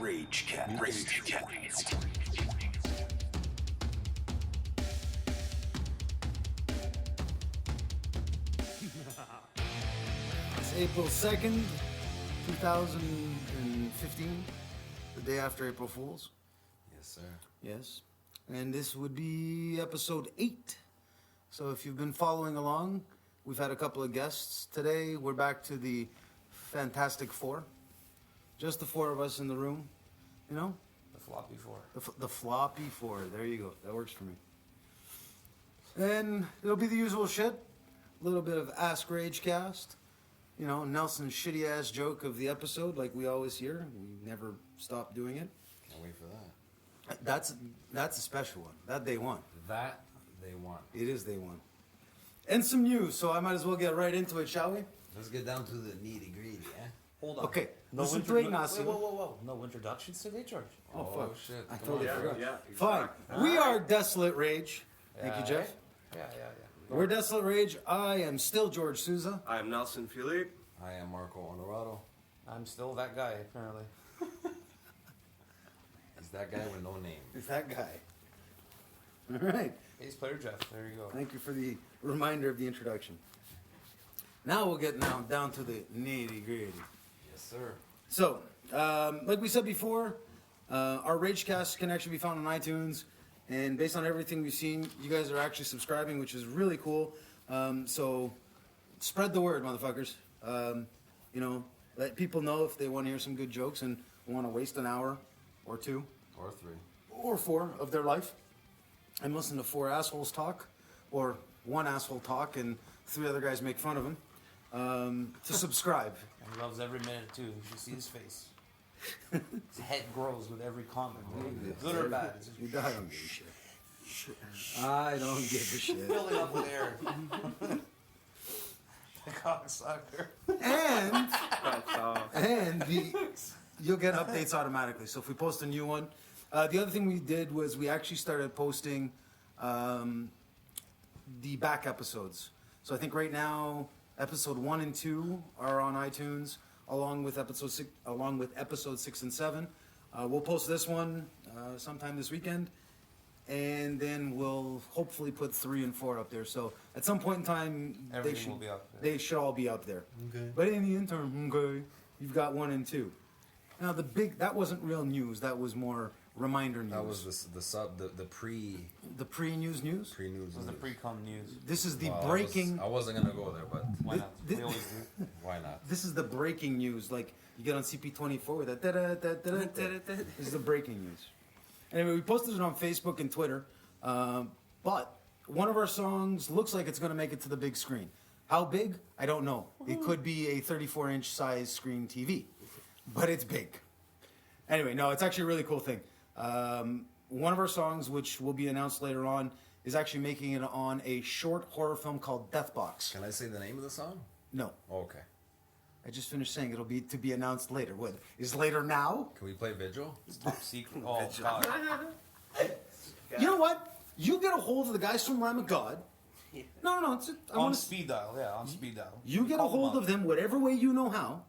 Ragecast. It's April 2nd, 2015, the day after April Fool's. Yes, sir. Yes. And this would be episode 8. So if you've been following along, we've had a couple of guests. Today we're back to the Fantastic Four. Just the four of us in the room, you know? The floppy four. The floppy four. There you go. That works for me. And it'll be the usual shit. A little bit of Ask Ragecast. You know, Nelson's shitty ass joke of the episode, like we always hear. We never stop doing it. Can't wait for that. That's a special one. That they want. That they want. It is they want. And some news, so I might as well get right into it, shall we? Let's get down to the nitty gritty, eh? Hold on. Okay. No Listen to wait, Ignacio. whoa. No introductions today, George. Oh, fuck. Shit. I Come totally on. forgot. yeah, Fine. We are Desolate Rage. Thank you, Jeff. Yeah. We're Desolate Rage. I am still George Souza. I am Nelson Philippe. I am Marco Honorado. I'm still that guy, apparently. He's that guy with no name. It's that guy. All right. Ace player Jeff. There you go. Thank you for the reminder of the introduction. Now we'll get down to the nitty gritty. Yes, sir. So, like we said before, our Ragecast can actually be found on iTunes. And based on everything we've seen, you guys are actually subscribing, which is really cool. So, spread the word, motherfuckers. You know, let people know if they want to hear some good jokes and want to waste an hour or 2 Or 3. or 4 of their life and listen to 4 assholes talk, or 1 asshole talk and 3 other guys make fun of him. To subscribe. And he loves every minute, too. You should see his face. His head grows with every comment. Good or bad. It's just I don't give a shit. I don't give a shit. filling up with air. The cocksucker. And you'll get updates automatically. So if we post a new one, the other thing we did was we actually started posting the back episodes. So I think right now episode 1 and 2 are on iTunes, along with episode 6 and 7. We'll post this one sometime this weekend, and then we'll hopefully put 3 and 4 up there. So at some point in time, Everything will be up there. They should all be up there. Okay. But in the interim, you've got 1 and 2. Now that wasn't real news. That was more reminder news. That was the pre-news news. pre-news. This is the pre-com news. This is the Well, breaking. I wasn't gonna go there, but Why not? Th- We always do. why not? This is the breaking news. Like you get on CP24 with that. This is the breaking news. Anyway, we posted it on Facebook and Twitter. But one of our songs looks like it's going to make it to the big screen. How big? I don't know. It could be a 34-inch size screen TV, but it's big. Anyway, no, it's actually a really cool thing. One of our songs, which will be announced later on, is actually making it on a short horror film called Deathbox. Can I say the name of the song? No, Oh, okay. I just finished saying it'll be to be announced later. What is later now? Can we play Vigil? It's top secret. Oh, God. You know what? You get a hold of the guys from Lamb of God. No. On speed dial. Yeah, on speed dial. You get a Call them hold up. of them whatever way you know how,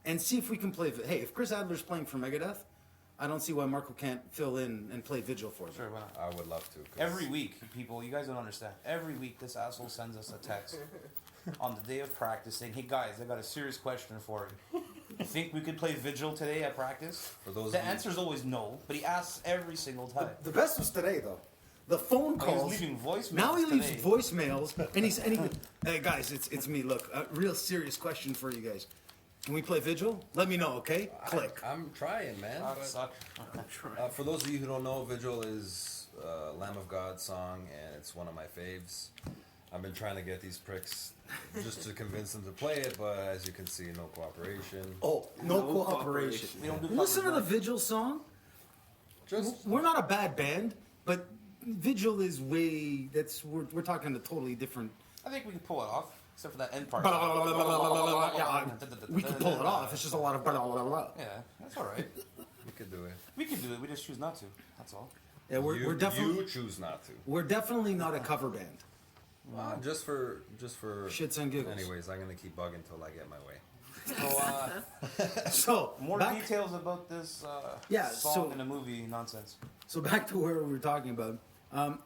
and see if we can play. Hey, if Chris Adler's playing for Megadeth, I don't see why Marco can't fill in and play Vigil for them. Sure, why not? I would love to. 'Cause Every week, people, you guys don't understand. Every week, this asshole sends us a text on the day of practice saying, "Hey guys, I got a serious question for you. You think we could play Vigil today at practice?" For those the of you- answer is always no, but he asks every single time. The best was today, though. The phone Oh, calls. he's leaving voicemails Now he leaves today. voicemails, and he's hey guys, it's me. Look, a real serious question for you guys. Can we play Vigil? Let me know, okay? Click. I'm trying, man. That but- suck. For those of you who don't know, Vigil is Lamb of God song, and it's one of my faves. I've been trying to get these pricks just to convince them to play it, but as you can see, no cooperation. Oh, no cooperation. We don't do Listen to covers, the Vigil song. Just We're not a bad band, but Vigil is way. We're talking a totally different. I think we can pull it off, except for that end part. Yeah, we can pull it off. It's just a lot of. Yeah, that's all right. we could do it. We can do it. We just choose not to. That's all. Yeah, we're you definitely choose not to. we're definitely not a cover band. Just for Shits and giggles. Anyways, I'm gonna keep bugging until I get my way. So More back, details about this Yeah, song so- in the movie nonsense. So back to where we were talking about.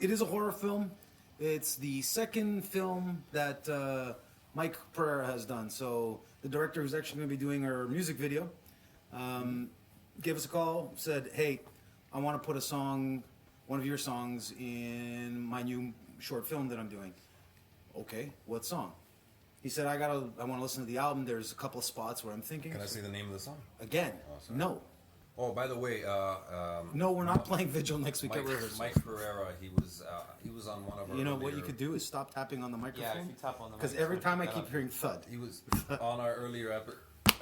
It is a horror film. It's the second film that Mike Pereira has done. So the director who's actually going to be doing our music video gave us a call, said, "Hey, I want to put a song, one of your songs, in my new short film that I'm doing." Okay, what song? He said, I want to listen to the album. There's a couple of spots where I'm thinking. Can I see the name of the song? Again, sorry. no. Oh, by the way, No, we're not playing Vigil next week at Rivers. Mike Pereira, he was on one of our. You know what you earlier- could do is stop tapping on the Yeah, microphone. if you tap on the Because microphone, every time I pick keep that hearing thud. He was on our earlier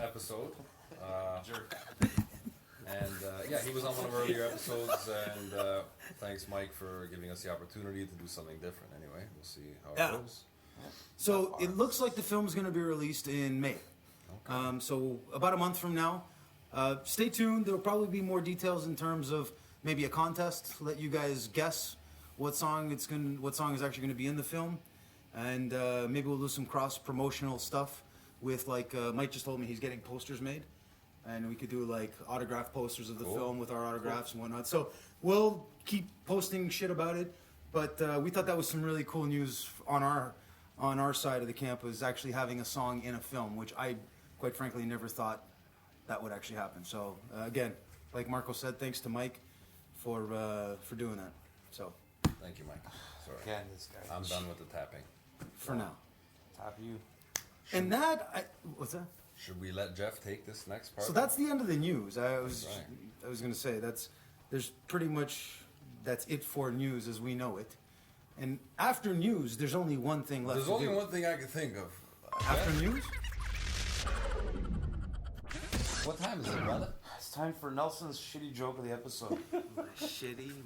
episode. Jerk. And yeah, he was on one of our earlier episodes. And thanks, Mike, for giving us the opportunity to do something different. Anyway, we'll see how Yeah. it goes. So it looks like the film's going to be released in May. So about a month from now. Stay tuned. There will probably be more details in terms of maybe a contest to let you guys guess what song is actually going to be in the film, and maybe we'll do some cross promotional stuff with Mike just told me he's getting posters made, and we could do like autograph posters of the film with our autographs and whatnot. So we'll keep posting shit about it, but we thought that was some really cool news on our side of the camp, was actually having a song in a film, which I quite frankly never thought that would actually happen. So again, like Marco said, thanks to Mike for doing that. So Thank you, Mike. Sorry. Again, this guy. I'm done with the tapping. for now, Tap you. and what's that? Should we let Jeff take this next part? So that's the end of the news. I was Right. going to say there's pretty much that's it for news as we know it. And after news, there's only one thing left. There's to only do. one thing I can think of. After news. What time is it, brother? It's time for Nelson's shitty joke of the episode.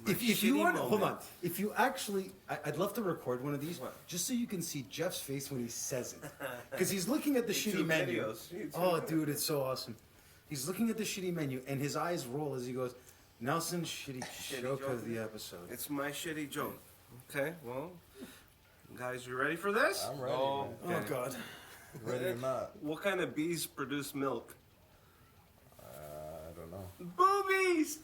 If you want, hold on. If you actually, I'd love to record one of these, just so you can see Jeff's face when he says it, because he's looking at the shitty menu. Oh, dude, it's so awesome. He's looking at the shitty menu, and his eyes roll as he goes, "Nelson's shitty joke of the episode." It's my shitty joke. Okay, well, guys, you ready for this? I'm ready. Oh. man. Oh God. Ready or not? What kind of bees produce milk? I don't know. Boobies!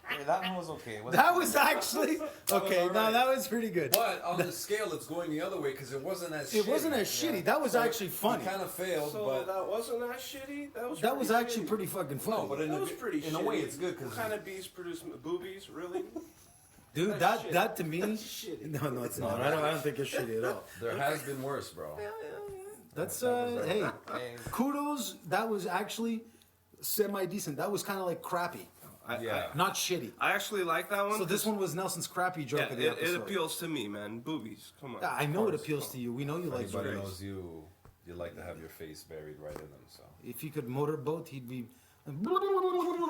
Hey, that one was okay. It wasn't- That was actually okay. all No, right. that was pretty good. But on the scale, it's going the other way because it wasn't as. It wasn't as shitty. shitty. That was actually funny. Kind of failed, So but that wasn't that shitty? That was pretty actually shitty. pretty fucking funny. no. But That was pretty in shitty. a way, it's good because What kind of bees produce boobies? Really? Dude, That's that to me. That's shitty. No, it's not. I don't think it's shitty at all. there has been worse, bro. That's Hey, kudos. That was actually semi decent. That was kind of like crappy, Yeah. not shitty. I actually like that one. So this one was Nelson's crappy joke yeah, of the episode. it appeals to me, man. Boobies. Come on. Yeah, I know it appeals to you. We know you like Everybody boobies. knows you. You like to have your face buried right in them. So If he could motorboat, he'd be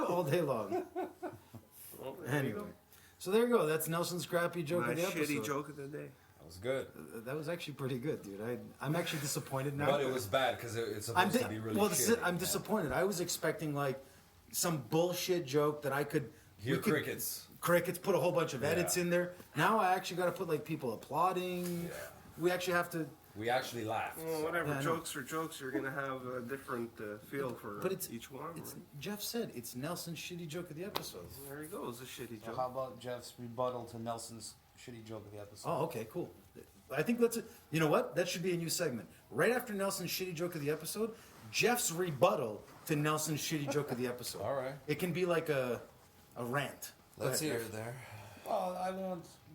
all day long. Well, there you Anyway, go. so there you go. That's Nelson's crappy joke My of the episode. shitty joke of the day. that was good. That was actually pretty good, dude. I'm actually disappointed now. But it was bad because it's I'm supposed to be really well, shitty. I'm disappointed. I was expecting like some bullshit joke that I could Hear we could- crickets. Crickets, put a whole bunch of edits Yeah. in there. Now I actually got to put like people applauding. Yeah. We actually have to. We actually laughed. Well, so. whatever. Yeah, I know. Jokes are jokes. You're gonna have a different feel for But it's each one. It's, right? Jeff said it's Nelson's shitty joke of the episode. There he goes, a shitty so joke. how about Jeff's rebuttal to Nelson's shitty joke of the episode? Oh, okay, cool. I think that's it. You know what? That should be a new segment. Right after Nelson's shitty joke of the episode, Jeff's rebuttal to Nelson's shitty joke of the episode. All right. It can be like a rant. Go Let's ahead, hear Jeff. it there. Well,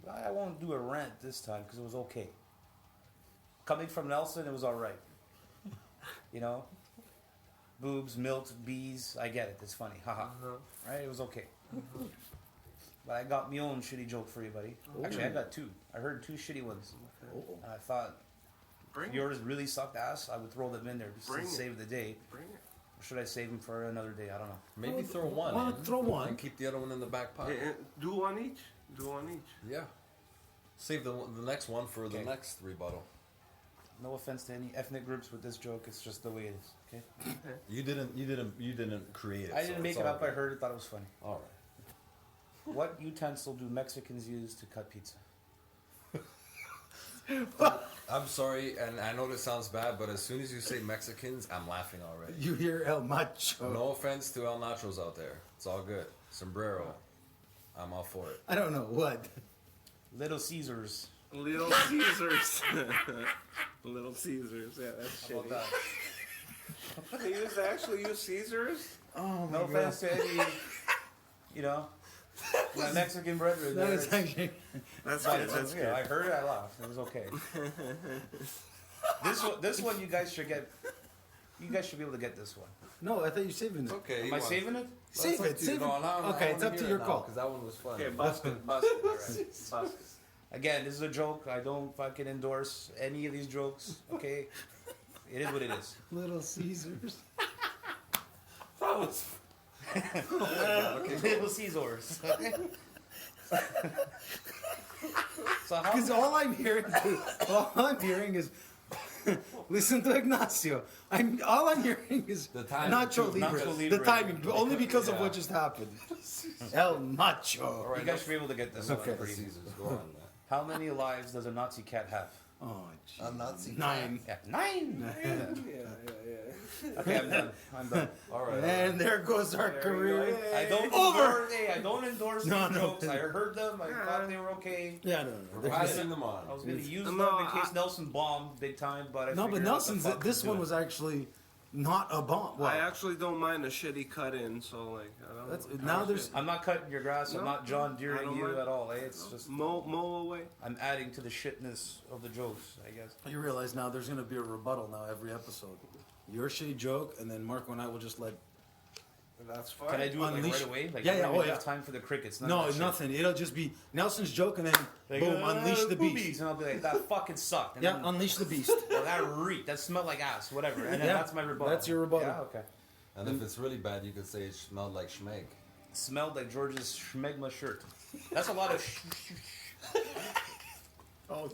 I won't do a rant this time because it was okay. Coming from Nelson, it was all right. You know, boobs, milk, bees. I get it. It's funny. Haha. Right? It was okay. But I got my own shitty joke for you, buddy. Actually, I got two. I heard two shitty ones, Oh. and I thought Bring if it. yours really sucked ass, I would throw them in there just Bring to it. save the day. Bring it. Or should I save them for another day? I don't know. Maybe throw one. Well, in throw one. and keep the other one in the back pocket. Do one each. Do one each. Yeah. Save the next one for the Okay. next rebuttal. No offense to any ethnic groups with this joke. It's just the way it is. Okay. You didn't create it. I so didn't make it's it all up. I good. heard it. Thought it was funny. All right. What utensil do Mexicans use to cut pizza? I'm sorry, and I know this sounds bad, but as soon as you say Mexicans, I'm laughing already. You hear El Macho. No offense to El Nachos out there. It's all good. Sombrero. I'm all for it. I don't know what. Little Caesars. Little Caesars. Little Caesars. Yeah, that's How about shitty. that? They actually use Caesars? Oh my No god. offense to any, my Mexican brethren. That there, is it's- actually. That's but good. it's- That's yeah, good. I heard it. I laughed. It was okay. This one, you guys should get. You guys should be able to get this one. No, I thought you were saving it. It's okay. Am I saving it? Save it. Save it. Okay, it's up to your call. Because that one was fun. Okay, bust it. Bust it. All right. Bust it. Again, this is a joke. I don't fucking endorse any of these jokes. Okay, it is what it is. Little Caesars. That was. Little Caesars. So how? Because all I'm hearing is listen to Ignacio. All I'm hearing is The timing, Nacho too. Libre. Nacho The Libre. timing, but only because of Yeah. what just happened. El Macho. All right, You guys should be able to get this Okay. one. the Pretty. Caesars. Go on, man. How many lives does a Nazi cat have? Oh, jeez. I'm not seeing 9. Yeah, 9. Yeah. Okay, I'm done. I'm done. All right. And there goes our There you career. go. I don't Over. endorse. Hey, I don't endorse No, these no. jokes. I heard them. I thought they were okay. Yeah, no, We're passing them on. I was going to use No, them in case I- Nelson bombed big time, but I No, but figured out Nelson's. the fuck This to one do was it. actually not a bomb. Well, I actually don't mind a shitty cut in, so like I don't. That's- I now don't there's- shit. I'm not cutting your grass. I'm No, not John I Deering don't you mind. at all. Eh? It's just Mow away. I'm adding to the shitness of the jokes, I guess. you realize now there's going to be a rebuttal now every episode. Your shitty joke, and then Marco and I will just let. That's fine. Can I do it like Unleash- right away? Like, Yeah, you yeah, don't oh, even yeah. have time for the crickets. None No, of that shit. nothing. It'll just be Nelson's joke, and then Like, boom, unleash the boobies. beast. And I'll be like, that fucking sucked. And Yeah, then, unleash the beast. or that reeked. That smelled like ass. Whatever. And then Yeah, that's my rebuttal. that's your rebuttal. Yeah, okay. And if it's really bad, you could say it smelled like schmeg. Smelled like George's schmegma shirt. That's a lot of Oh,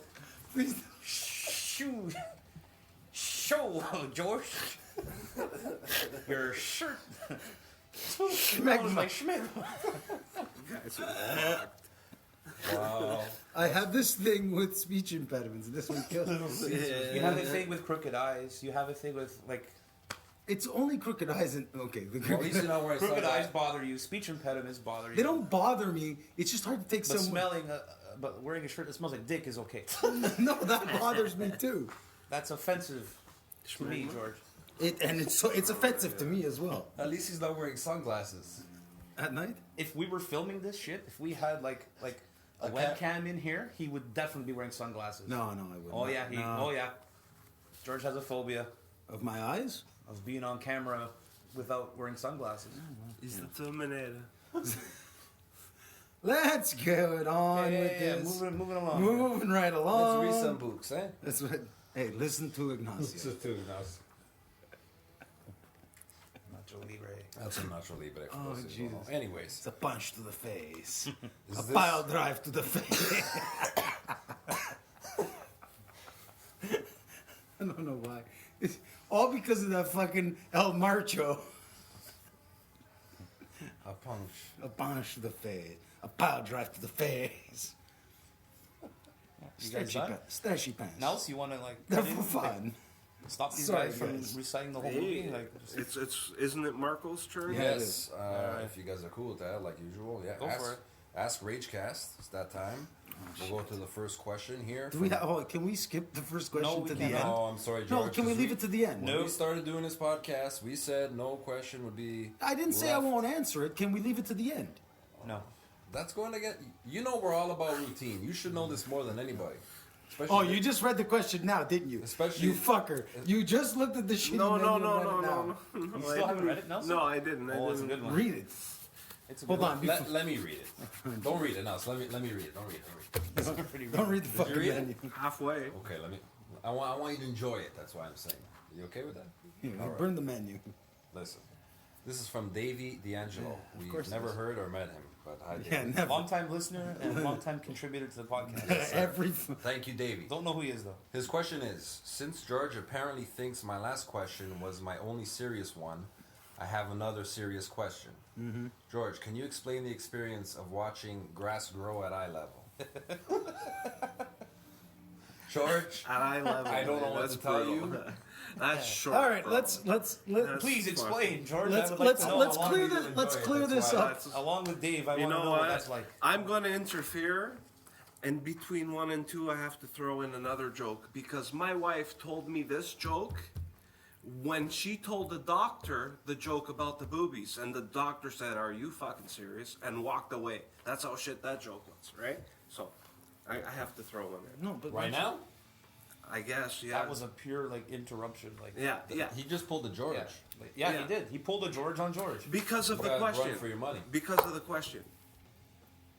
please. shoo. Show, George. Your shirt. Smells like schmegma. Guys are fucked. Wow. I have this thing with speech impediments. This one kills me. You have a thing with crooked eyes. You have a thing with like It's only crooked eyes and okay. The Well, at least you know where I saw crooked eyes that. bother you. Speech impediments bother you. they don't bother me. It's just hard to take But some. but wearing a shirt that smells like dick is okay. No, that bothers me too. That's offensive to me, George. It's offensive to me as well. At least he's not wearing sunglasses. At night. If we were filming this shit, if we had like a webcam in here, he would definitely be wearing sunglasses. No, I wouldn't. Oh yeah, No. oh yeah. George has a phobia Of my eyes. of being on camera without wearing sunglasses. He's the Terminator. Let's get on with this. Moving along. Moving right along. Let's read some books, eh? That's what. Hey, listen to Ignacio. Nacho Libre. That's a natural libre. for Oh, those who don't Jesus. know. Anyways, It's a punch to the face. is A this- pile drive to the face. I don't know why. It's all because of that fucking El Marcho. a punch. A punch to the face. A pile drive to the face. You guys Stretchy done? pants. Stretchy pants. Nels, you want to like They're cut in, for like, fun. stop these Sorry, guys from guys. reciting the whole movie? Hey, Like, it's isn't it Marco's turn? Yeah. Yes, if you guys are cool with that, like usual, yeah. Go ask, for it. Ask Ragecast. It's that time. We'll go to the first question here. Do we have, can we skip the first question we to the cannot. end? Oh, I'm sorry, George. No, can we 'cause leave it to the end? When we started doing this podcast, we said no question would be. I didn't say I left. won't answer it. Can we leave it to the end? no. That's going to get. You know, we're all about routine. You should know this more than anybody. Especially Oh, you just read the question now, didn't you? Especially- you fucker. You just looked at the shitty No, menu no, and no, read no, it now. no, no. You still haven't read it, Nelson? No, I didn't. Oh, it's a good one. Read it. It's a Hold good on. Let me read it. Don't read it now. So let me read it. Don't read it. Don't read it. one. Pretty Don't read the fucking read it? menu. Halfway. Okay, let me. I want you to enjoy it. That's why I'm saying. You okay with that? Yeah, All right. burn the menu. Listen. This is from Davey D'Angelo. We've course it never is. heard heard or met him, but hi, Davey. Yeah, never. Long-time listener and long-time contributor to the podcast. Every. Thank you, Davey. Don't know who he is though. His question is, since George apparently thinks my last question was my only serious one, I have another serious question. Mm-hmm. George, can you explain the experience of watching grass grow at eye level? George, At eye level. I don't know man, what that's to tell brutal. you. That's short. All right, bro. let's That's Please explain, George. I let's would like to know let's how long clear you this. enjoy Let's it. clear That's this why- up. That's- Along with Dave, I You want to know know what? what that's like. I'm going to interfere, and between 1 and 2, I have to throw in another joke because my wife told me this joke when she told the doctor the joke about the boobies, and the doctor said, "Are you fucking serious?" and walked away. That's how shit that joke was, right? So, I have to throw one in. No, but Right now, I guess, yeah. That was a pure like interruption. Like yeah, yeah. he just pulled the George. yeah, like, yeah, Yeah. he did. He pulled a George on George. Because of You the gotta question. run for your money. Because of the question.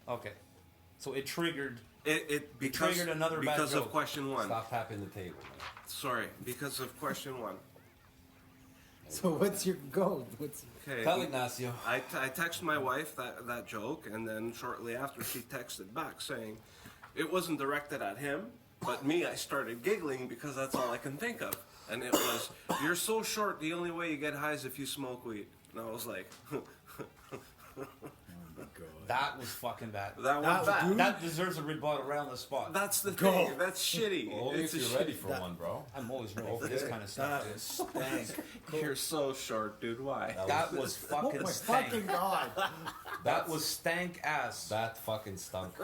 Okay, so it triggered. It because, triggered another bad because of joke. question 1. Stop tapping the table. Man. Sorry, because of question 1. So what's your goal? What's Okay. Tell Ignacio. I text my wife that joke, and then shortly after she texted back saying it wasn't directed at him, but me. I started giggling because that's all I can think of, and it was, "You're so short. The only way you get high is if you smoke weed." And I was like, That was fucking bad. "That was bad." dude. That deserves a rebuttal around the spot. That's the Go. thing. That's shitty. Well, only It's if a you're ready shitty- for one, bro. I'm always ready for this kind of stuff. that dude. stank? You're so short, dude. Why? That was Oh fucking my stank. fucking god! That was stank ass. That fucking stunk.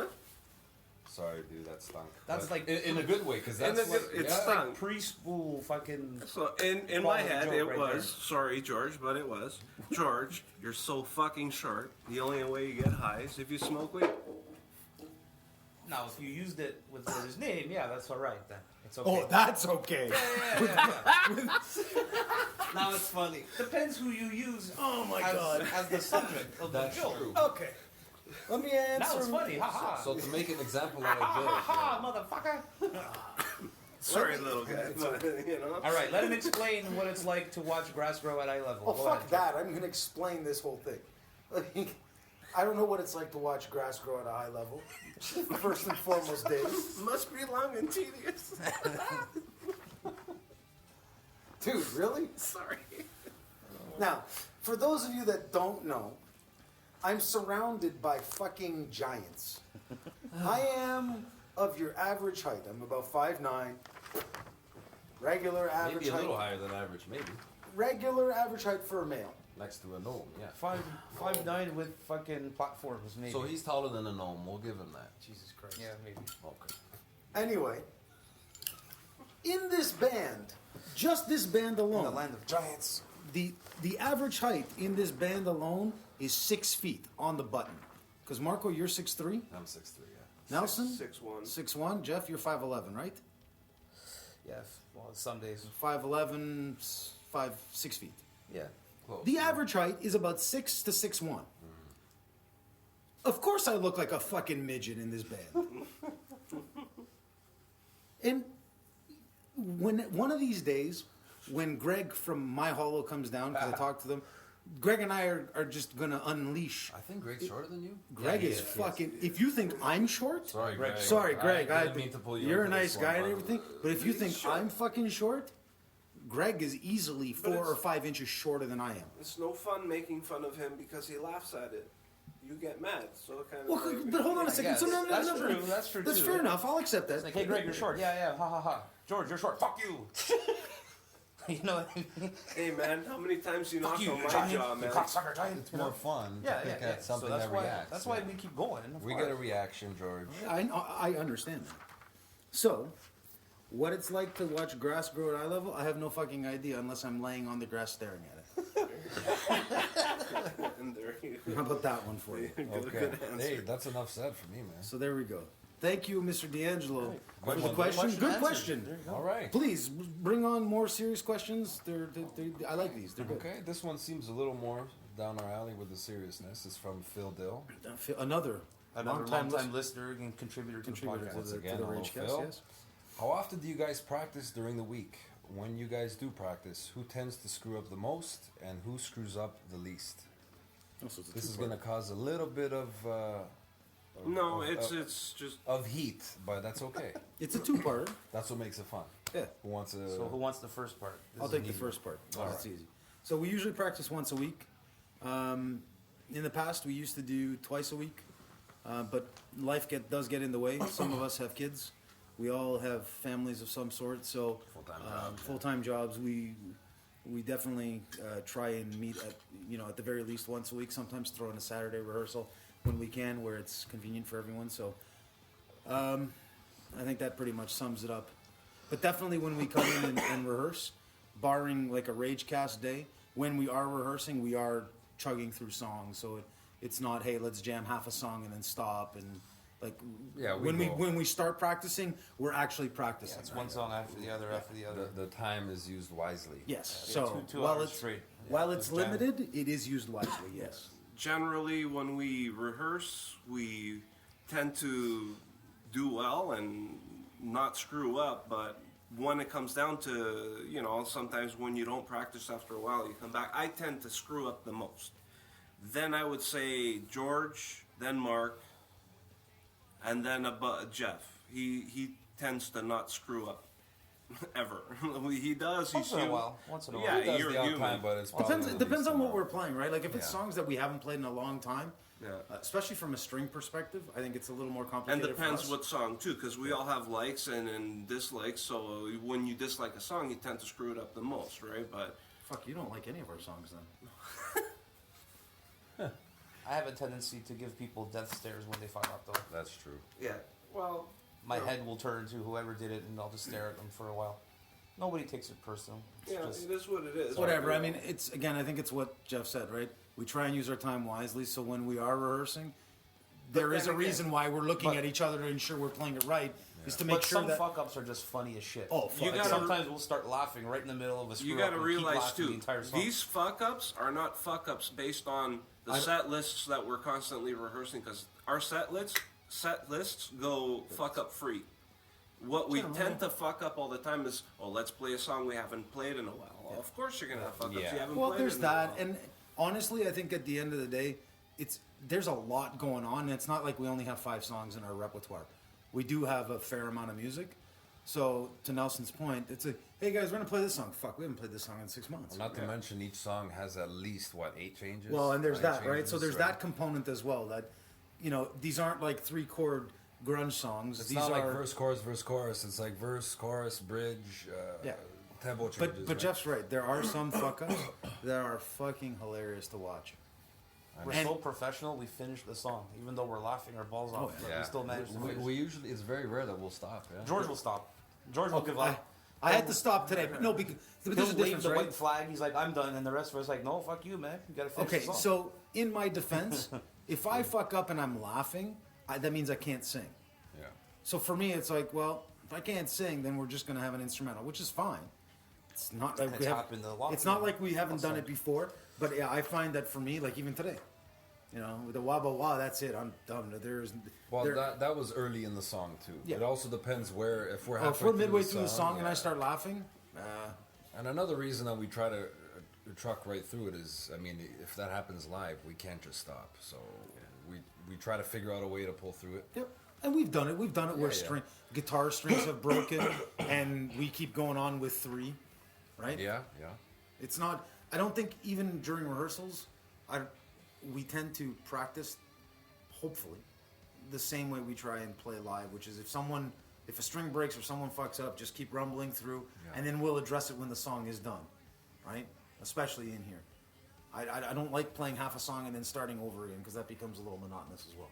Sorry, dude, that stunk. That's But like- in a good way, because In that's a like, good- it's yeah, stunk. Preschool fucking. So in my Quality head joke it right was there. sorry George, but it was George. You're so fucking short. The only way you get high is if you smoke weed. Now, if you used it with his name, yeah, that's all right then. It's okay. Oh, that's okay. Now it's funny. Depends who you use. Oh my as, god. as the subject of the that's joke. true. Okay. Let me answer. Now it's funny. Ha ha. So to make an example out Ha of ha George, ha, motherfucker. Sorry, little guy. But, you know. All right, let him explain what it's like to watch grass grow at eye level. Oh, Go fuck ahead. that. I'm going to explain this whole thing. Like, I don't know what it's like to watch grass grow at a high level. First and foremost, Dave. Must be long and tedious. Dude, really? Sorry. Now, for those of you that don't know, I'm surrounded by fucking giants. I am of your average height. I'm about 5'9". Regular average maybe a height. little higher than average, maybe. Regular average height for a male. Next to a gnome, yeah. 5'9" with fucking platforms, maybe. So he's taller than a gnome. We'll give him that. Jesus Christ. Yeah, maybe. Okay. Anyway, in this band, just this band alone, In the land of giants. the average height in this band alone is 6 feet on the button. Because Marco, you're 6'3". I'm 6'3", yeah. Nelson, 6'1". 6'1". Jeff, you're 5'11", right? Yeah, well, some days. 5'11", 6 feet. Yeah. Close. The average height is about 6 to 6'1". Of course I look like a fucking midget in this band. And when one of these days, when Greg from My Hollow comes down, because I talked to them, Greg and I are just going to unleash. I think Greg's shorter than you. Greg Yeah, he is fucking... If you think I'm short... Sorry, Greg. Sorry, Greg. I didn't mean to pull you you're a into nice this one, guy and but- everything, but if you think short. I'm fucking short, Greg is easily 4 or 5 inches shorter than I am. It's no fun making fun of him because he laughs at it. You get mad, so it kind of. Well, but hold on a second. guess. So no, That's true, that's true, That's too. fair enough. I'll accept that. It's like, hey, Greg, you're short. Yeah, yeah. Ha ha ha. George, you're short. Fuck you. You know what I mean? Hey man, how many times you knock Fuck you, on my giant. jaw, You man? cocksucker giant. It's more fun Yeah, to yeah, pick yeah. at something so that's that why, reacts. That's why yeah. we keep going. Of We course. get a reaction, George. I understand that. So, what it's like to watch grass grow at eye level, I have no fucking idea unless I'm laying on the grass staring at it. And there you go. How about that one for you? Okay. Good answer. Hey, that's enough said for me, man. So there we go. Thank you, Mr. D'Angelo, for Good the one. question. Good answered. question. There you go. All right. Please bring on more serious questions. I like these. They're good. Okay, this one seems a little more down our alley with the seriousness. It's from Phil Dill. Another Another longtime long-time listener and contributor to the contributor podcast. to Once the, again, to the hello, Ragecast. Phil. Yes. How often do you guys practice during the week? When you guys do practice, who tends to screw up the most and who screws up the least? Also, it's a This is two-part. going to cause a little bit of No, of- it's just. of heat, but that's okay. It's a two-parter. That's what makes it fun. Yeah. Who wants to? So who wants the first part? This I'll is take an the easy first part. All That's right. easy. So we usually practice once a week. In the past, we used to do twice a week, but life does get in the way. Some of us have kids. We all have families of some sort, so Full-time jobs, full-time jobs. We definitely try and meet at at the very least once a week. Sometimes throw in a Saturday rehearsal when we can, where it's convenient for everyone. So I think that pretty much sums it up. But definitely when we come in and rehearse, barring like a Ragecast day, when we are rehearsing, we are chugging through songs. So it's not, hey, let's jam half a song and then stop. And like when we start practicing, we're actually practicing. It's one song after the other after the other. The time is used wisely. Yes. Yeah, So two while hours it's straight. while it's Just limited, it is used wisely. Yes. Generally, when we rehearse, we tend to do well and not screw up, but when it comes down to, sometimes when you don't practice after a while, you come back, I tend to screw up the most. Then I would say George, then Mark, and then Jeff. He tends to not screw up ever. He does. Once in a while. Yeah, He does you're the odd human. time, but it's probably It the depends least on what amount. we're playing, right? Like if it's Yeah. songs that we haven't played in a long time, Yeah. especially from a string perspective, I think it's a little more And complicated. depends for us. what song too, because we all have likes and dislikes. So when you dislike a song, you tend to screw it up the most, right? But Fuck, you don't like any of our songs then. I have a tendency to give people death stares when they fuck up, though. That's true. yeah, well, My head will turn to whoever did it, and I'll just stare at them for a while. Nobody takes it personal. It's yeah, just, it is what it is. Whatever. I mean, it's again. I think it's what Jeff said, right? We try and use our time wisely. So when we are rehearsing, there is a then again- reason why we're looking But- at each other to ensure we're playing it right. Is to make but sure some that. fuck ups are just funny as shit. Oh, fuck. You Like gotta- sometimes we'll start laughing right in the middle of a screw You up got to and keep realize laughing the too, entire song. these fuck ups are not fuck ups based on the set lists that we're constantly rehearsing, because our set lists go fuck up free. What we tend to fuck up all the time is, let's play a song we haven't played in a while. Well, of course you're gonna have fuck ups. Yeah. You haven't Well, played there's it in that, a while. and honestly, I think at the end of the day, there's a lot going on. And it's not like we only have 5 songs in our repertoire. We do have a fair amount of music. So to Nelson's point, it's like, hey guys, we're gonna play this song. Fuck, we haven't played this song in 6 months. Not to mention each song has at least 8 changes. Well, and there's 9 that, right? changes, So there's that component as well. That these aren't like 3-chord grunge songs. It's These not are, like verse, chorus. It's like verse, chorus, bridge, Yeah. tempo changes. but right? Jeff's right. There are some fuck ups that are fucking hilarious to watch. We're And- so professional, we finish the song. Even though we're laughing our balls off, but Yeah. we still manage to finish. We usually, it's very rare that we'll stop. Yeah. George will stop. George will give up. I had to stop today. No, because but there's a He'll wave difference, the right? white flag. He's like, I'm done. And the rest of us like, no, fuck you, man. You gotta finish Okay, the song. so in my defense, if I fuck up and I'm laughing, that means I can't sing. Yeah. So for me, it's like, well, if I can't sing, then we're just gonna have an instrumental, which is fine. It's not like It's we have, happened a lot. it's not like we haven't done it before. But yeah, I find that for me, like even today, with the wah wah, that's it. I'm done. Well, there- that was early in the song too. Yeah. It also depends where. If we're if halfway we're midway through the song and I yeah. start laughing, And another reason that we try to truck right through it is, I mean, if that happens live, we can't just stop. So we try to figure out a way to pull through it. yep. And we've done it. We've done it where Yeah. guitar strings have broken, and we keep going on with 3, right? Yeah, yeah. It's not. I don't think even during rehearsals, we tend to practice, hopefully, the same way we try and play live, which is if a string breaks or someone fucks up, just keep rumbling through, and then we'll address it when the song is done, right? Especially in here. I don't like playing half a song and then starting over again because that becomes a little monotonous as well.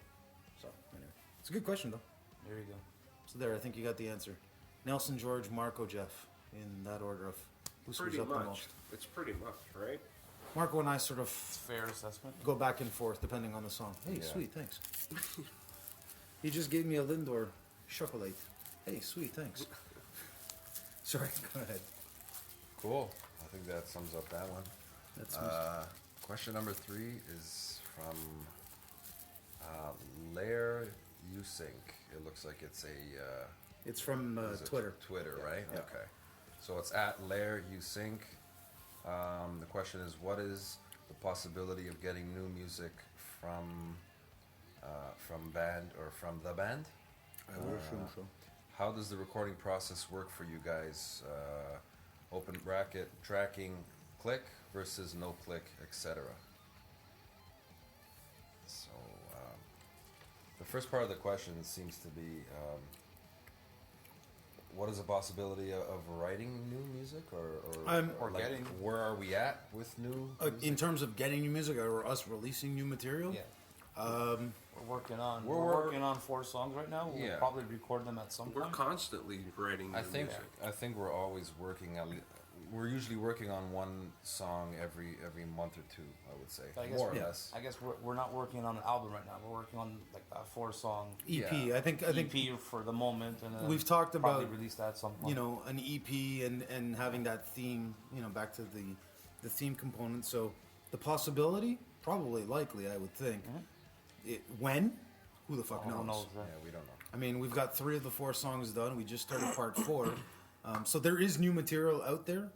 So anyway, it's a good question though. There you go. So there, I think you got the answer. Nelson, George, Marco, Jeff, in that order of who screws Pretty up the much. most. It's pretty much, right? Marco and I sort of Fair assessment. go back and forth depending on the song. Hey, Yeah. sweet, thanks. He just gave me a Lindor chocolate. Hey, sweet, thanks. Sorry, go ahead. Cool. I think that sums up that one. That's Question number 3 is from Lair Usink. It looks like it's it's from is it Twitter. Twitter, right? Yeah. Okay. So it's at Lair Usink. The question is, what is the possibility of getting new music from band or from the band? I would assume so. How does the recording process work for you guys? Open bracket, tracking, click versus no click, etc. So the first part of the question seems to be what is the possibility of writing new music Or like, getting- where are we at with new music? In terms of getting new music or us releasing new material, Yeah. We're working on We're we're wor- working on 4 songs right now. We'll Yeah. probably record them at some We're point. constantly writing new music. I think we're always working we're usually working on one song every month or two, I would say. But I guess More or we're- less. I guess we're not working on an album right now. We're working on like a 4-song EP. Yeah. I think EP for the moment, and then we've talked probably about, release that at some point. you know, an EP and having that theme, you know, back to the theme component. So the possibility, probably likely, I would think. When? Who the fuck Who knows? knows? Yeah, we don't know. I mean, we've got 3 of the 4 songs done. We just started part 4. So there is new material out there.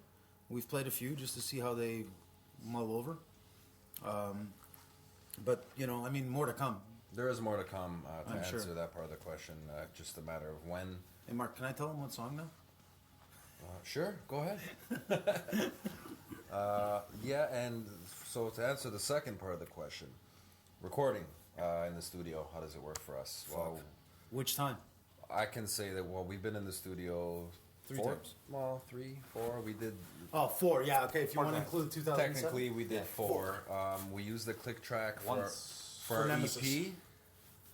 We've played a few just to see how they mull over. But, you know, I mean, more to come. There is more to come to I'm answer sure. that part of the question. Just a matter of when. Hey, Mark, can I tell them what song now? Sure, go ahead. Yeah, and so to answer the second part of the question, recording in the studio, how does it work for us? Well, Which time? I can say that, we've been in the studio 3 4 times. Well, 3, 4. We did, Oh, 4. Yeah, okay. If you 4 want to times. include 2007. technically, we did Yeah. 4. We used the click track Once for For our Nemesis. EP.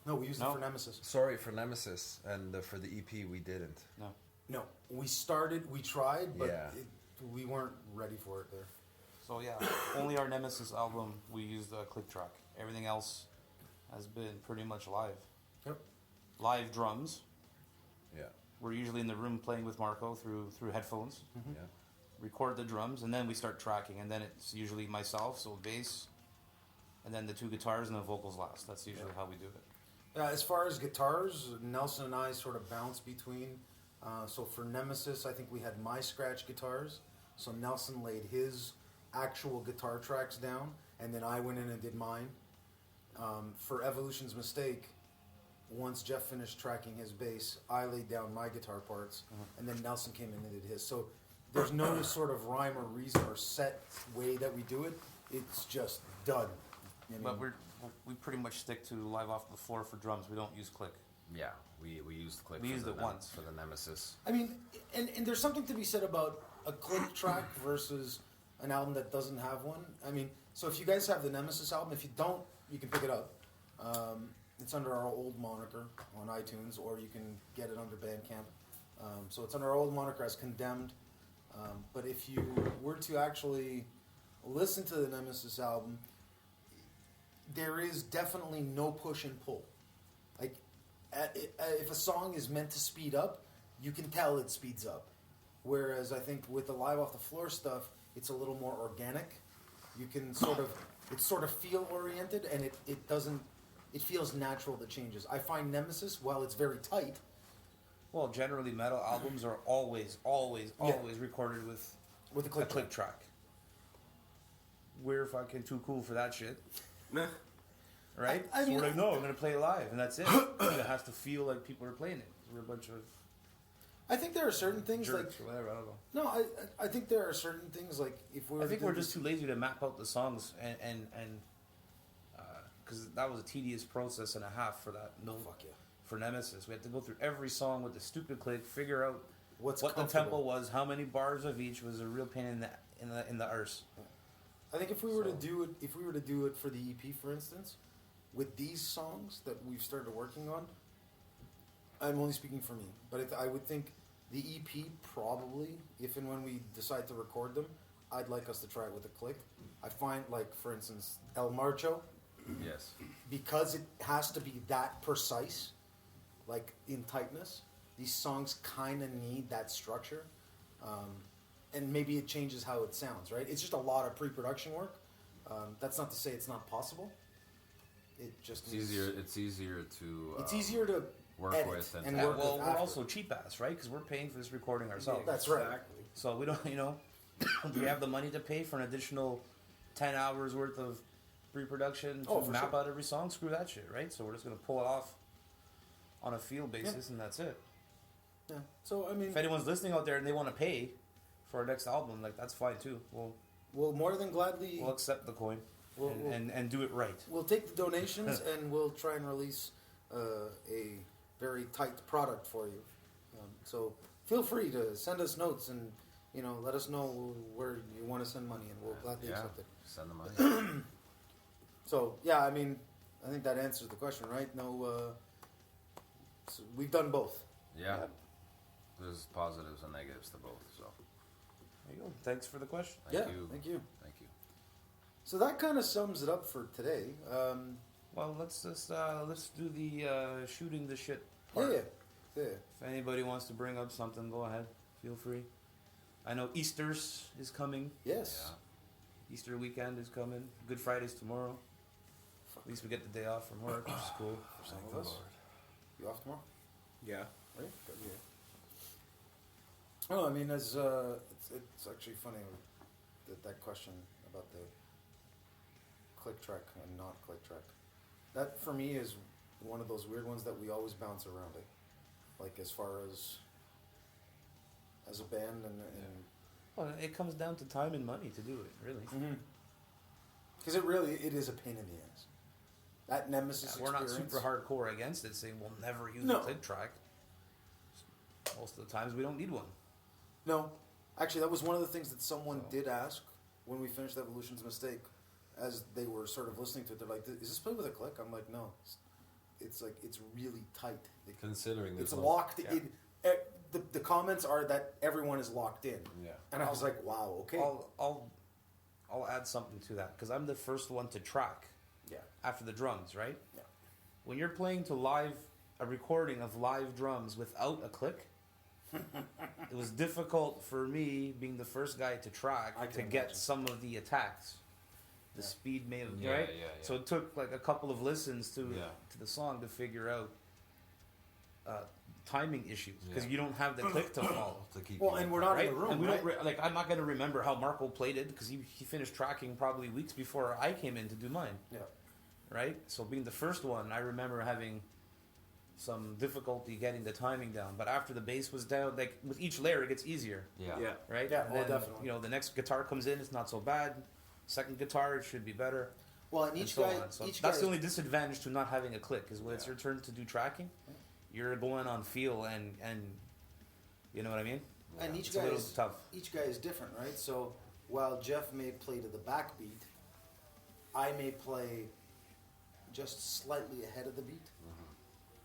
No, we used No. it for Nemesis. Sorry, for Nemesis. And for the EP, we didn't. No. No, we tried, but Yeah. we weren't ready for it there. So yeah, only our Nemesis album we used a click track. Everything else has been pretty much live. Yep. Live drums. Yeah. We're usually in the room playing with Marco through headphones. Yeah. Record the drums, and then we start tracking, and then it's usually myself, so bass, and then the 2 guitars and the vocals last. That's usually how we do it. Yeah, as far as guitars, Nelson and I sort of bounce between. So for Nemesis, I think we had my scratch guitars. So Nelson laid his actual guitar tracks down, and then I went in and did mine. For Evolution's Mistake, once Jeff finished tracking his bass, I laid down my guitar parts, and then Nelson came in and did his. So there's no sort of rhyme or reason or set way that we do it. It's just done. You know? But we pretty much stick to live off the floor for drums. We don't use click. Yeah, we used click. We for used the it once. for the Nemesis. I mean, and there's something to be said about a click track versus an album that doesn't have one. I mean, so if you guys have the Nemesis album, if you don't, you can pick it up. It's under our old moniker on iTunes, or you can get it under Bandcamp. So it's under our old moniker as Condemned. But if you were to actually listen to the Nemesis album, there is definitely no push and pull. Like, if a song is meant to speed up, you can tell it speeds up. Whereas I think with the live off the floor stuff, it's a little more organic. You can it's sort of feel oriented, and it feels natural, the changes. I find Nemesis, while it's very tight, Well, generally metal albums are always recorded with with a a click, click track. We're fucking too cool for that shit, Meh. right? I So mean, we're like, no, we're gonna play it live, and that's it. It has to feel like people are playing it. We're a bunch of I think there are certain things jerks or whatever. I don't know. no, I think there are certain things like if we were I think to we're do just too lazy to map out the songs and because that was a tedious process and a half for that. no fuck yeah. For Nemesis, we had to go through every song with the stupid click, figure out What's what the comfortable. tempo was, how many bars of each was a real pain in the arse. I think if we were to So- do it for the EP, for instance, with these songs that we've started working on, I'm only speaking for me, but I would think the EP probably, if and when we decide to record them, I'd like us to try it with a click. I find, like, for instance, El Marcho, Yes. because it has to be that precise, like in tightness, these songs kind of need that structure. And maybe it changes how it sounds, right? It's just a lot of pre-production work. That's not to say it's not possible. It just It's is, easier. It's easier to. It's easier to work edit with than and to- work well, with we're after. also cheap ass, right? Because we're paying for this recording ourselves. That's right. Exactly. So we don't, we have the money to pay for an additional 10 hours worth of pre-production to Oh, for map sure. out every song. Screw that shit, right? So we're just gonna pull it off on a field basis, and that's it. Yeah. So I mean, If anyone's listening out there and they want to pay for our next album, like that's fine too. we'll more than gladly We'll accept the coin We'll- and do it right. we'll take the donations and we'll try and release a very tight product for you. So feel free to send us notes and let us know where you want to send money, and we'll gladly accept it. Send the money. So yeah, I mean, I think that answers the question, right? No, so we've done both. Yeah. There's positives and negatives to both. So There you go. Thanks for the question. thank you. Thank you. Thank you. So that kind of sums it up for today. Well, let's do the shooting the shit Yeah, part. yeah. If anybody wants to bring up something, go ahead. Feel free. I know Easter's is coming. Yes. Easter weekend is coming. Good Friday's tomorrow. At least we get the day off from work, which is cool. For some of us. You off tomorrow? Yeah. Right? Good, yeah. Oh, I mean, it's actually funny that question about the click track and not click track. That for me is one of those weird ones that we always bounce around it. Like as far as a band and Well, it comes down to time and money to do it, really. because it is a pain in the ass. That Nemesis We're not experience. super hardcore against it, saying we'll never use No. a click track. Most of the times we don't need one. No, actually, that was one of the things that someone did ask when we finished Evolution's Mistake, as they were sort of listening to it. They're like, "Is this played with a click?" I'm like, "No, it's like it's really tight. Considering It's this locked in." The comments are that everyone is locked in, Yeah. and I was like, "Wow, okay, I'll add something to that because I'm the first one to track yeah, after the drums, right? yeah, When you're playing to a recording of live drums without a click, it was difficult for me, being the first guy to track, I to can get imagine. some of the attacks. The Yeah. speed may have, Yeah, right? yeah, yeah. So it took like a couple of listens to Yeah. the song to figure out timing issues because Yeah. you don't have the click to follow. To keep Well, you and in we're front. not Right? in the room, And we right? don't like. I'm not going to remember how Marco played it because he finished tracking probably weeks before I came in to do mine. yeah, Right? So being the first one, I remember having some difficulty getting the timing down. But after the bass was down, like with each layer, it gets easier. Yeah. Yeah. Right? Yeah, And well, then, definitely. The next guitar comes in, it's not so bad. Second guitar, it should be better. Well, and And each so guy, on. So each that's guy, the only disadvantage to not having a click is when it's Yeah. your turn to do tracking, you're going on feel and you know what I mean? and each It's a guy little is tough. each guy is different, right? So while Jeff may play to the backbeat, I may play just slightly ahead of the beat,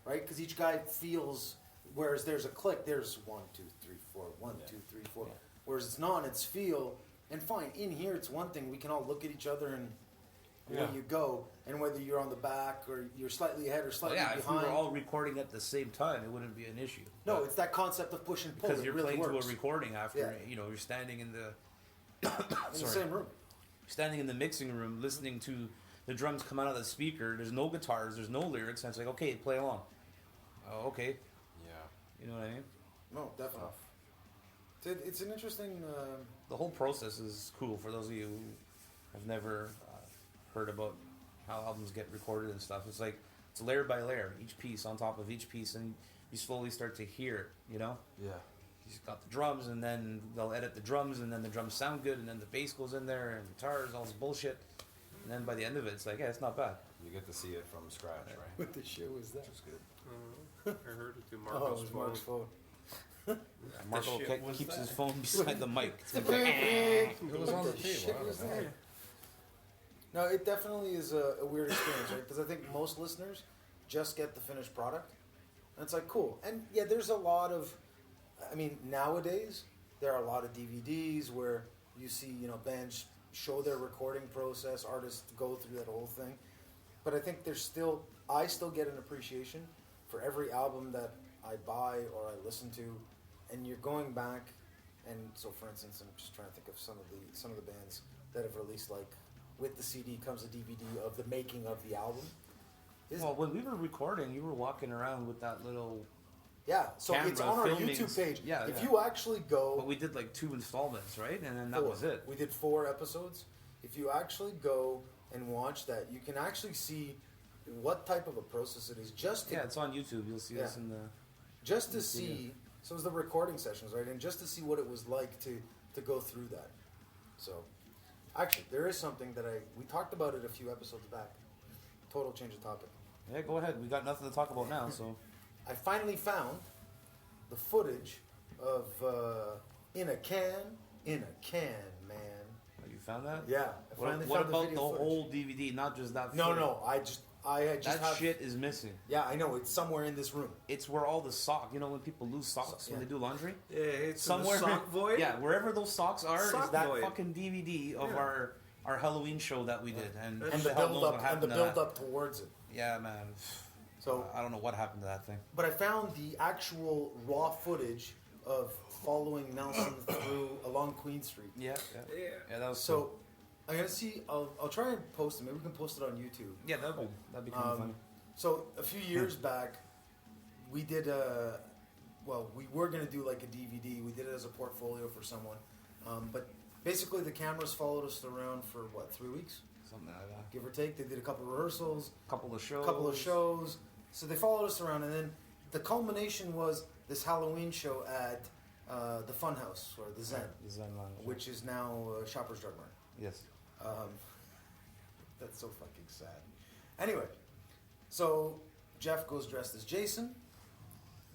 right? Because each guy feels. Whereas there's a click, there's 1, 2, 3, 4, 1, 2, 3, 4. Yeah. Whereas it's not, it's feel. And fine, in here it's one thing. We can all look at each other and where Yeah. you go, and whether you're on the back or you're slightly ahead or Well, slightly yeah, if we behind. were all recording at the same time, it wouldn't be an issue. No, But it's that concept of push and pull. because It you're really playing works. to a recording after Yeah. you're standing in the in the sorry. same room. standing in the mixing room listening to the drums come out of the speaker. There's no guitars, there's no lyrics, and it's like, okay, play along. Oh, okay, Yeah. you know what I mean? No, definitely. It's an interesting. The whole process is cool for those of you who have never heard about how albums get recorded and stuff. It's like it's layer by layer, each piece on top of each piece, and you slowly start to hear it. Yeah. He's got the drums, and then they'll edit the drums, and then the drums sound good, and then the bass goes in there, and guitars, all this bullshit. And then by the end of it, it's like, yeah, it's not bad. You get to see it from scratch, right? What the shit was that? Which is good. I heard it through Oh, it Marco's was phone. Mark's phone. Marco shit was keeps that? his phone beside the mic. It was on the What the shit table. I was don't know. that? No, it definitely is a weird experience, right? Because I think most listeners just get the finished product. And it's like, cool. And yeah, there's a lot of, I mean, nowadays, there are a lot of DVDs where you see, bands show their recording process, artists go through that whole thing. But I think I still get an appreciation for every album that I buy or I listen to. And you're going back, and so for instance, I'm just trying to think of some of the bands that have released, like, with the CD comes a DVD of the making of the album. Well, when we were recording, you were walking around with that little. Yeah, so it's Camera on our filming. YouTube page. Yeah, if yeah. you actually go, But we did like 2 installments, right? And then that 4. was it. We did 4 episodes. If you actually go and watch that, you can actually see what type of a process it is. Just to, Yeah, it's on YouTube. You'll see this Yeah. in the. just to You'll see see. So it was the recording sessions, right? And just to see what it was like to go through that. So, actually, there is something that we talked about it a few episodes back. Total change of topic. Yeah, go ahead. We got nothing to talk about now, so. I finally found the footage of In a Can, man. Oh, you found that? Yeah. I finally What found about the video footage. whole DVD, not just that? No, footage? no. I just That have, shit is missing. Yeah, I know. It's somewhere in this room. It's where all the socks. You know when people lose socks when Yeah. they do laundry. Yeah, it's Somewhere, in the sock void. yeah, wherever those socks are Sock is that void. fucking DVD of Yeah. our Halloween show that we did, and And who the hell knows build what up happened and the to build that. up towards it. Yeah, man. So, I don't know what happened to that thing. but I found the actual raw footage of following Nelson through along Queen Street. Yeah, Yeah. that was So, cool. I'm gonna see. I'll try and post it. Maybe we can post it on YouTube. Yeah, that'd be kind of funny. So a few years back, we did we were gonna do like a DVD. We did it as a portfolio for someone, but basically the cameras followed us around for 3 weeks, Something like that. give or take. They did a couple of rehearsals, Couple of shows. So they followed us around, and then the culmination was this Halloween show at the Funhouse or the Zen, The Zen Lounge. which is now Shoppers Drug Mart. Yes. That's so fucking sad. Anyway, so Jeff goes dressed as Jason.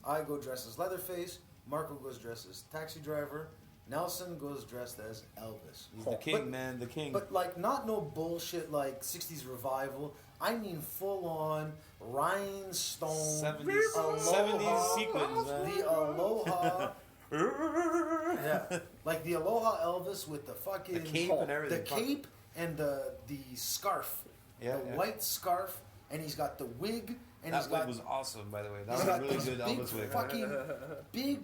I go dressed as Leatherface. Marco goes dressed as taxi driver. Nelson goes dressed as Elvis. He's the king, man. The king. But like, not no bullshit like '60s revival. I mean, full on rhinestone, 70s, aloha, 70s sequins, man. the aloha. Yeah, like the aloha Elvis with the fucking The cape and everything. The cape and the scarf, Yeah, the yeah. white scarf, and he's got the wig, and That he's wig got was awesome, by the way. That he's was got a really these good big Elvis wig. fucking big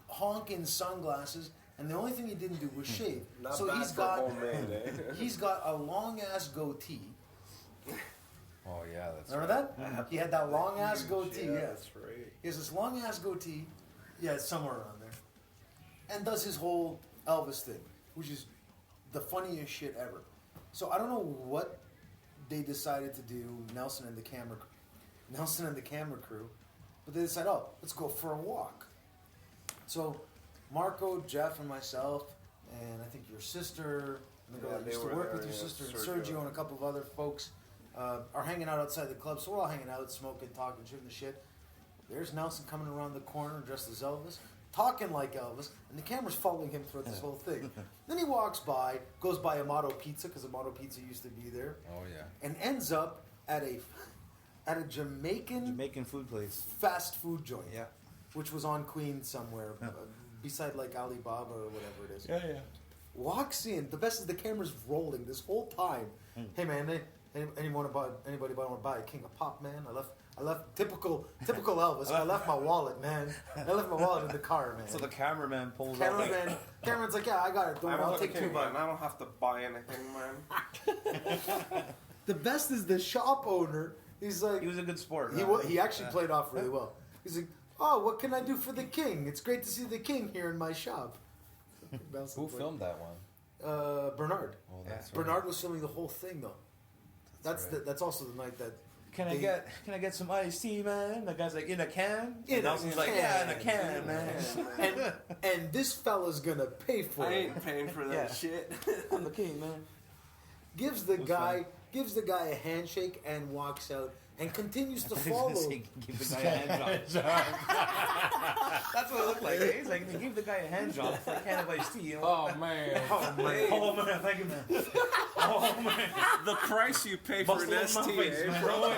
honking sunglasses, and the only thing he didn't do was shave. Not so bad he's for got homemade, eh? he's got a long ass goatee. Oh yeah, that's Remember right. that? He had that long ass goatee. Yeah, Yeah, that's right. he has this long ass goatee. Yeah, it's somewhere around there, and does his whole Elvis thing, which is the funniest shit ever. So I don't know what they decided to do, Nelson and the camera crew, but they decided, oh, let's go for a walk. So Marco, Jeff, and myself, and I think your sister, and the girl Yeah, that they used to were work there, with your yeah, sister, and Sergio. Sergio, and a couple of other folks are hanging out outside the club. So we're all hanging out, smoking, talking, shooting the shit. There's Nelson coming around the corner dressed as Elvis, talking like Elvis, and the camera's following him throughout this whole thing. Then he walks by, goes by Amato Pizza, because Amato Pizza used to be there, Oh yeah. and ends up at a Jamaican food place. fast food joint, Yeah. which was on Queen somewhere, beside like Alibaba or whatever it is. Yeah. Walks in. The best is the camera's rolling this whole time. Hey man, anybody want to buy a King of Pop, man? I left typical Elvis. I left my wallet, man. I left my wallet in the car, man. So the cameraman pulls out. Cameraman's like, yeah, I got it. Don't worry, I'll take two. Man. I don't have to buy anything, man. The best is the shop owner. He's like, He was a good sport. he actually played off really well. He's like, oh, what can I do for the king? It's great to see the king here in my shop. Who filmed that one? Bernard. Oh, that's right. Bernard was filming the whole thing though. That's right. that's also the night that. Can I get some iced tea, man? The guy's like, in a can? In And a Nelson's like, can. yeah, in a can, man. and this fella's gonna pay for I it. ain't paying for that Yeah. shit. I'm the king, man. Gives the was guy a handshake and walks out and continues to I was gonna follow. say, give the guy a hand job. That's what it looked like. Eh? He's like, give the guy a hand job for a can of iced tea. You know? Oh man. Oh man! Oh man, thank you, man. Oh man. The price you pay for Busted an in my ST, face, eh, man. bro?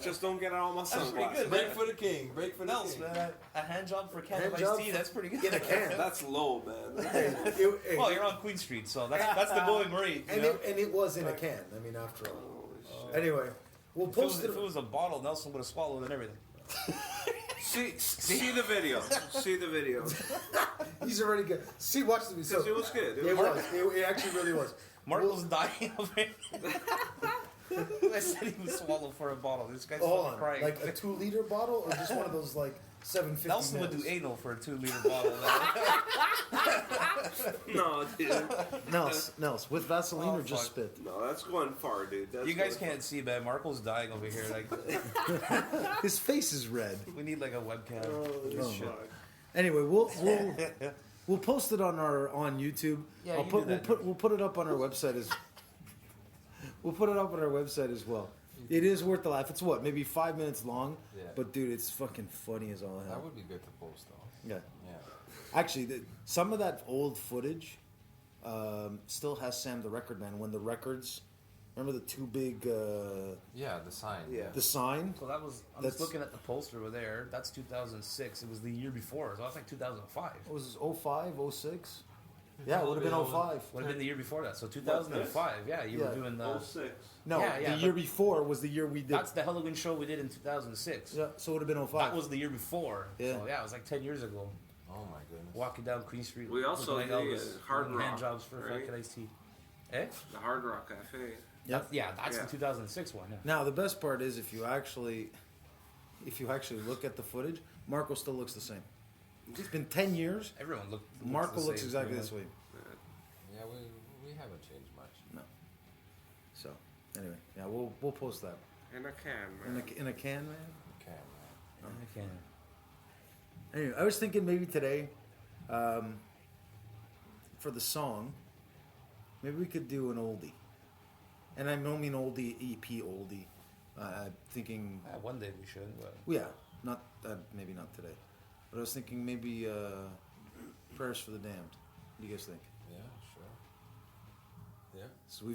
Just don't get all my That's pretty sunglasses. good. Break for the king. Break for Nelson. Man, a hand job for a can Hand of job iced tea, that's pretty good. in a can. That's low, man. Hey, Well, you're on Queen Street, so that's the going rate. You and know? it was in a can. I mean, after all. Anyway, we'll If it, was, post it. if it was a bottle, Nelson would have swallowed and everything. See the video. See the video. He's already good. See, watch the video. Because it was good. It was. It actually really was. Mark was dying of it. I said he would swallow for a bottle. This guy's Hold fucking on, crying. like a 2-liter bottle or just one of those like 750 Nelson would do mils? anal for a 2-liter bottle. No, dude. Nels, with Vaseline Oh, or just fuck. spit? No, that's going far, dude. That's You guys going can't see, man. Marco's dying over here. Like His face is red. we need like a webcam. Oh, far. Anyway, we'll post it on YouTube. Yeah, I'll you put do that, we'll put it up on our website as we'll put it up on our website as well. It is worth the laugh. It's what, maybe 5 minutes long? Yeah. But dude, it's fucking funny as all hell. That would be good to post though. Yeah. Yeah. Actually, some of that old footage still has Sam the Record Man when the records. Remember the two big. Yeah, the sign. Yeah. The sign? So that was. I'm That's- just looking at the poster over there. That's 2006. It was the year before. So that's like 2005. What was this, 05, 06? Yeah, it would have been 05. Would have been the year before that. So 2005. Yeah, you Yeah. were doing the. 06. No, Yeah, the year but- before was the year we did. That's the Halloween show we did in 2006. Yeah, so it would have been 05. That was the year before. Yeah. So yeah, it was like 10 years ago. Oh my goodness. Walking down Queen Street. We also looking did, Elvis, Hard doing Rock, hand jobs for right? fucking iced tea. Eh? The Hard Rock Cafe. Yep. Yeah, that's Yeah. the 2006 one. Yeah. Now the best part is if you actually look at the footage, Marco still looks the same. It's been 10 years. Everyone looked. Marco the looks same, exactly pretty this way. Yeah, we haven't changed much. No. So anyway, yeah, we'll post that In a can, man. in a can, man. Okay, man. much. I can't. Anyway, I was thinking maybe today, for the song, maybe we could do an oldie. And I don't mean oldie, EP oldie. Thinking, One day we should. But yeah, not maybe not today. But I was thinking maybe Prayers for the Damned. What do you guys think? Yeah, sure. Yeah. So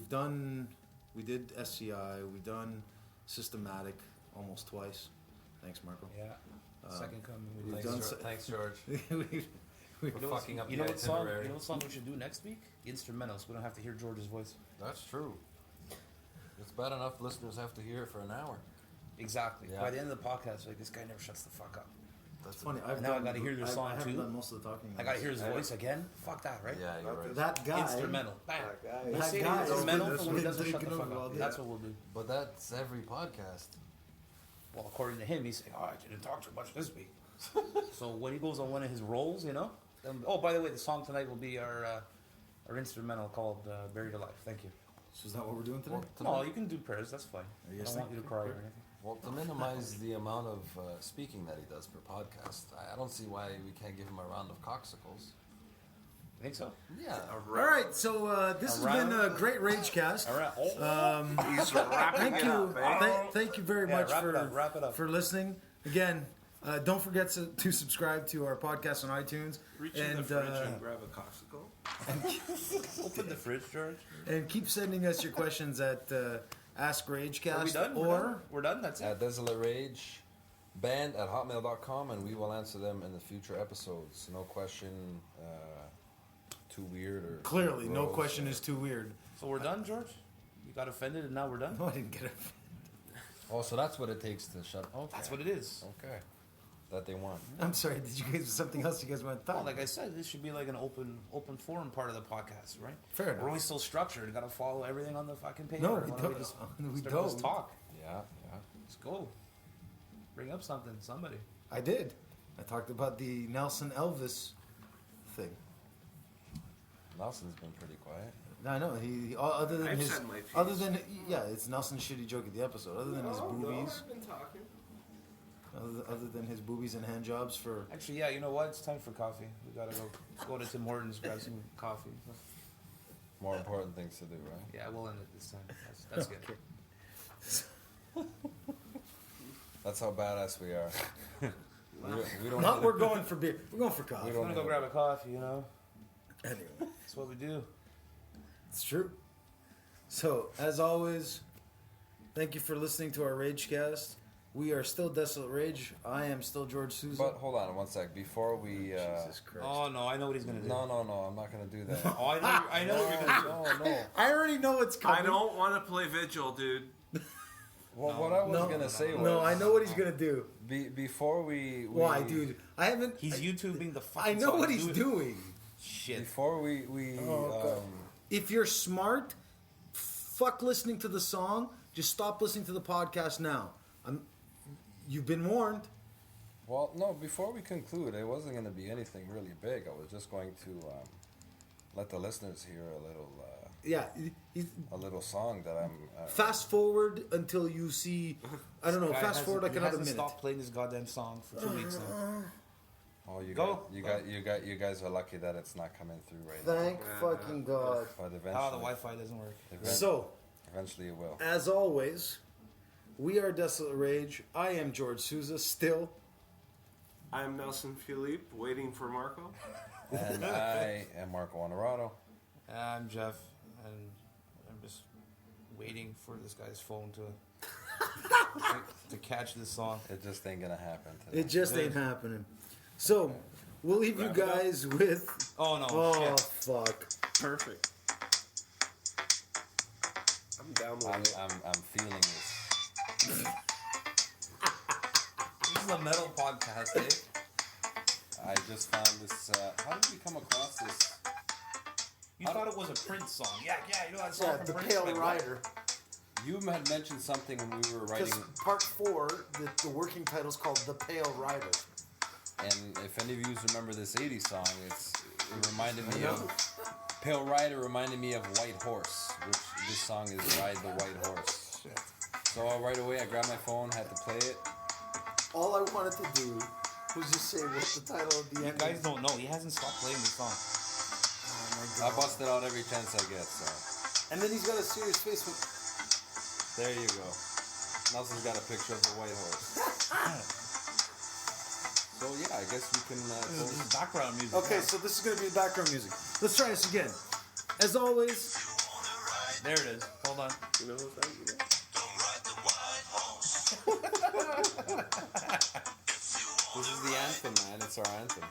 we did SCI, we've done Systematic almost twice. Thanks, Marco. yeah. Second coming. We we've did. done Thanks, George. We've- For You know what- fucking up you the know what song? itinerary. You know what song we should do next week? Instrumentals. We don't have to hear George's voice. That's true. It's bad enough listeners have to hear it for an hour. Exactly. Yeah. By the end of the podcast, like this guy never shuts the fuck up. That's It's funny. Now I gotta hear your song, I haven't too. done most of the talking. I gotta hear his voice again. Fuck that, right? Yeah, you're right. That guy. Instrumental. Bam. That guy. We'll That say guy is instrumental been- for when he doesn't been shut the taking fuck over all up. day. That's what we'll do. But that's every podcast. Well, according to him, he's saying, "Oh, I didn't talk too much this week." So when he goes on one of his roles, you know. Oh, by the way, the song tonight will be our instrumental called "Buried Alive." Thank you. So is that what we're doing today? No, you can do prayers. That's fine. Are you I don't guys want you to cry or anything. Well, to minimize the amount of speaking that he does per podcast, I don't see why we can't give him a round of coxicles. You think so? Yeah. All right, so this has been a great Ragecast. All right. Oh. He's wrapping Thank it you, up, eh? thank you very Yeah, much wrap it up. for listening. Again, don't forget to subscribe to our podcast on iTunes Reach in the and fridge and grab a Costco. Open the fridge, George. and keep sending us your questions at Ask Ragecast Are we done? or We're done. That's it. At Desolate Rage Band at hotmail.com, and we will answer them in the future episodes. No question too weird or clearly no gross question or- is too weird. So we're done, George. You got offended, and now we're done. No, I didn't get it. Oh, so that's what it takes to shut. Okay. That's what it is. Okay. That they want. I'm sorry. Did you guys something else you guys want to talk? Well, like I said, this should be like an open forum part of the podcast, right? Fair enough. We're always so structured. You got to follow everything on the fucking page. No, Why we don't don't. Just, We start to just don't. talk. Yeah, yeah. Let's go. Bring up something, somebody. I did. I talked about the Nelson Elvis thing. Nelson's been pretty quiet. No, I know. He other than I've his said my piece. other than yeah, it's Nelson's shitty joke of the episode. Other than his boobies, I've been talking. other than his boobies and hand jobs for Actually, yeah, you know what? It's time for coffee. We gotta go to Tim Hortons, grab some coffee. More important things to do, right? Yeah, we'll end it this time. That's good. That's how badass we are. we don't not. need We're going for beer. We're going for We coffee. I'm don't gonna go need grab a coffee. You know, Anyway, that's what we do. it's true. So as always, thank you for listening to our Ragecast. We are still Desolate Rage. I am still George Souza. But hold on one sec. Before we. Jesus Christ. Oh no, I know what he's gonna do. No, I'm not gonna do that. Oh, I know what you're gonna do. No. I already know what's coming. I don't want to play Vigil, dude. Well, what I was gonna say was. No, I know what he's gonna do. Before we. Why, dude? I haven't. He's YouTubing the fucking I know song. what he's Do it. doing. Shit. Before we. Oh, God. If you're smart, fuck listening to the song. Just stop listening to the podcast now. You've been warned. Well, no. Before we conclude, it wasn't gonna be anything really big. I was just going to let the listeners hear Yeah. a little song that I'm. Fast forward until you see. I don't know. Guy Fast forward like he another hasn't minute. stopped playing this goddamn song for 2 weeks now. Oh, you Go. you guys are lucky that it's not coming through right now. Thank fucking God. But eventually, Oh, the Wi-Fi doesn't work. So, eventually it will. as always, We are Desolate Rage. I am George Souza, still. I'm Nelson Philippe, waiting for Marco. And I am Marco Honorato. I'm Jeff, and I'm just waiting for this guy's phone to catch this song. It just ain't gonna happen today. It just ain't happening. So, we'll leave you guys with... Oh no! Oh, shit. fuck. Perfect. I'm down with it. I'm feeling this. This is a metal podcast, eh? I just found this. How did we come across this? You thought it was a Prince song? Yeah, you know that song Yeah, from The Prince? Pale Like, what? Rider. You had mentioned something when we were writing, Because part 4, the working title's called The Pale Rider. and if any of you remember this '80s song, it reminded me of Pale Rider. Reminded me of White Horse, which this song is Ride the White Horse. Shit. So right away, I grabbed my phone, had to play it. All I wanted to do was just say what the title of the You end guys is. don't know. He hasn't stopped playing this song. Oh my I God. bust it out every chance I get. So And then he's got a serious face with... there you go. Nelson's got a picture of the White Horse. So yeah, I guess we can. This is background music. Okay, yeah. so this is going to be background music. Let's try this again. As always... There it is. Hold on. You know what that is? This is the anthem, man. It's our anthem.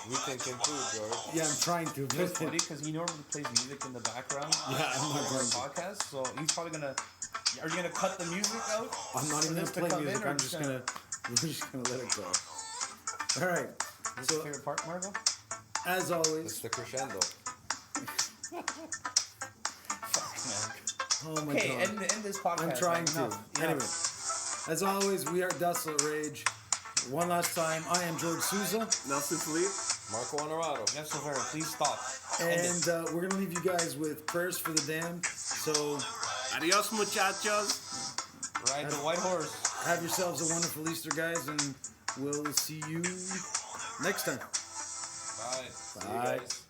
We can conclude, George. Yeah, I'm trying to. You know what's funny? Because he normally plays music in the background. Yeah, I'm not for going to. our podcast, so he's probably gonna. Are you gonna cut the music out? I'm not even for going this to play come music. in, or I'm just going to... We're just going to let it go. All right. This is So, your favorite part, Margo? as It's always... the crescendo. Oh my Okay, God. end this podcast. I'm trying like, to. enough. Anyway, as always, we are Desolate Rage. One last time, I am George Souza, Nelson Philippe. Marco Honorato. Jeff Silvera, please stop. End it. and we're gonna leave you guys with prayers for the damned. So Adios, muchachos. Ride the white horse. have yourselves a wonderful Easter, guys, and we'll see you next time. Bye. See you Bye. guys.